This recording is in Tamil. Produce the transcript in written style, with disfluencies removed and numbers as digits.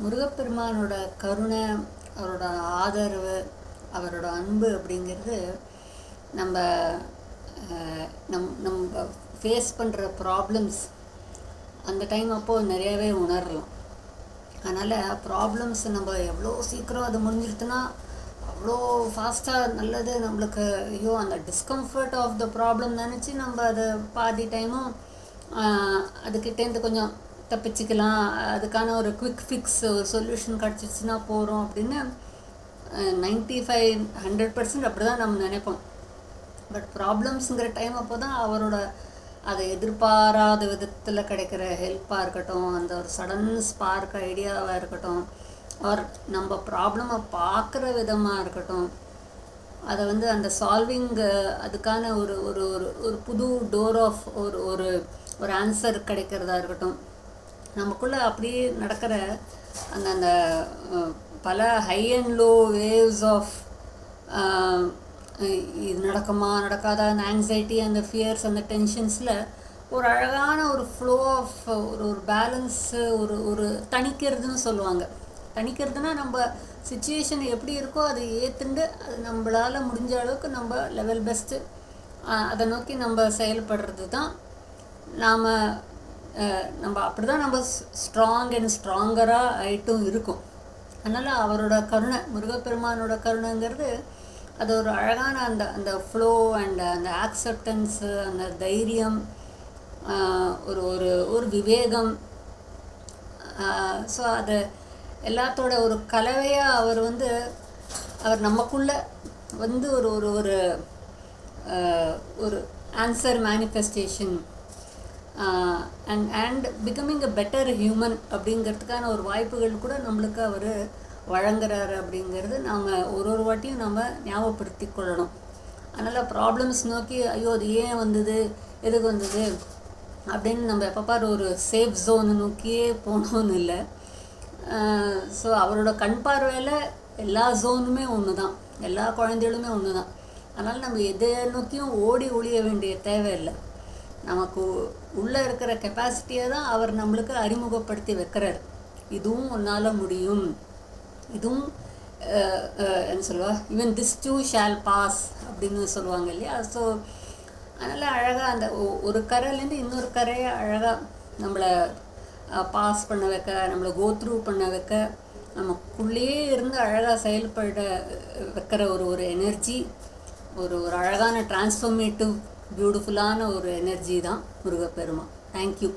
முருகப்பெருமானோட கருணை, அவரோட ஆதரவு, அவரோட அன்பு அப்படிங்கிறது நம்ம நம்ம ஃபேஸ் பண்ணுற ப்ராப்ளம்ஸ் அந்த டைம் அப்போது நிறையவே உணரலாம். அதனால் ப்ராப்ளம்ஸ் நம்ம எவ்வளோ சீக்கிரம் அது முடிஞ்சிடுதுன்னா அவ்வளோ ஃபாஸ்ட்டாக நல்லது. நம்மளுக்கு ஐயோ அந்த டிஸ்கம்ஃபர்ட் ஆஃப் த ப்ராப்ளம் நினச்சி நம்ம அதை பாதி டைமும் அதுக்கிட்டேருந்து கொஞ்சம் தப்பிச்சிக்கலாம். அதுக்கான ஒரு குவிக் ஃபிக்ஸ், ஒரு சொல்யூஷன் கிடச்சிச்சின்னா போகிறோம் அப்படின்னு 95-100% அப்படி தான் நம்ம நினைப்போம். பட் ப்ராப்ளம்ஸுங்கிற டைம் அப்போ தான் அவரோட அதை எதிர்பாராத விதத்தில் கிடைக்கிற ஹெல்ப்பாக இருக்கட்டும், அந்த ஒரு சடன் ஸ்பார்க் ஐடியாவாக இருக்கட்டும், ஆர் நம்ம ப்ராப்ளமை பார்க்குற விதமாக இருக்கட்டும், அதை அந்த சால்விங் அதுக்கான ஒரு ஒரு ஒரு புது டோர் ஆஃப் ஒரு ஒரு ஒரு ஆன்சர் கிடைக்கிறதா இருக்கட்டும், நமக்குள்ளே அப்படியே நடக்கிற அந்த அந்த பல high and low waves of இது நடக்குமா நடக்காதா, அந்த ஆங்ஸைட்டி, அந்த ஃபியர்ஸ், அந்த டென்ஷன்ஸில் ஒரு அழகான ஒரு ஃப்ளோ ஆஃப் ஒரு ஒரு பேலன்ஸு, ஒரு ஒரு தணிக்கிறதுன்னு சொல்லுவாங்க. தணிக்கிறதுனா நம்ம சுச்சுவேஷன் எப்படி இருக்கோ அதை ஏற்றுண்டு அது நம்மளால் முடிஞ்ச அளவுக்கு நம்ம லெவல் பெஸ்ட்டு அதை நோக்கி நம்ம செயல்படுறது தான். நம்ம அப்படி தான் நம்ம ஸ்ட்ராங் அண்ட் ஸ்ட்ராங்கராக ஆகிட்டும் இருக்கும். அதனால் அவரோட கருணை, முருகப்பெருமானோட கருணைங்கிறது அது ஒரு அழகான அந்த அந்த ஃப்ளோ அண்ட் அந்த ஆக்செப்டன்ஸு, அந்த தைரியம், ஒரு ஒரு ஒரு விவேகம், ஸோ அது எல்லாத்தோட ஒரு கலவையாக அவர் நமக்குள்ளே ஒரு ஒரு ஒரு ஒரு answer manifestation and becoming a better human அப்படிங்கிறதுக்கான ஒரு வாய்ப்புகள் கூட நம்மளுக்கு அவர் வழங்குறாரு அப்படிங்கிறது நாம் ஒரு வாட்டியும் நம்ம ஞாபகப்படுத்தி கொள்ளணும். அதனால் ப்ராப்ளம்ஸ் நோக்கி ஐயோ அது ஏன் வந்தது, எதுக்கு வந்தது அப்படின்னு நம்ம எப்போ ஒரு சேஃப் ஜோனை நோக்கியே போனோன்னு இல்லை. ஸோ அவரோட கண் பார்வையில் எல்லா ஜோனுமே ஒன்று தான், எல்லா குழந்தைகளுமே ஒன்று தான். அதனால் நம்ம எதை நோக்கியும் ஓடி ஒழிய வேண்டிய தேவையில்லை. நமக்கு உள்ளே இருக்கிற கெப்பாசிட்டியை தான் அவர் நம்மளுக்கு அறிமுகப்படுத்தி வைக்கிறார். இதுவும் உன்னால் முடியும், இதுவும் என்ன சொல்லுவா, even this too shall pass அப்படின்னு சொல்லுவாங்க இல்லையா. ஸோ அதனால் அழகாக அந்த ஒரு கரையிலேருந்து இன்னொரு கரையை அழகாக நம்மளை பாஸ் பண்ண வைக்க, நம்மளை கோ த்ரூ பண்ண வைக்க, நமக்குள்ளேயே இருந்து அழகாக செயல்பட வைக்கிற ஒரு ஒரு எனர்ஜி, ஒரு ஒரு அழகான டிரான்ஸ்ஃபர்மேட்டிவ் பியூட்டிஃபுல்லான ஒரு எனர்ஜி தான் முருகப்பெருமான். தேங்க்யூ.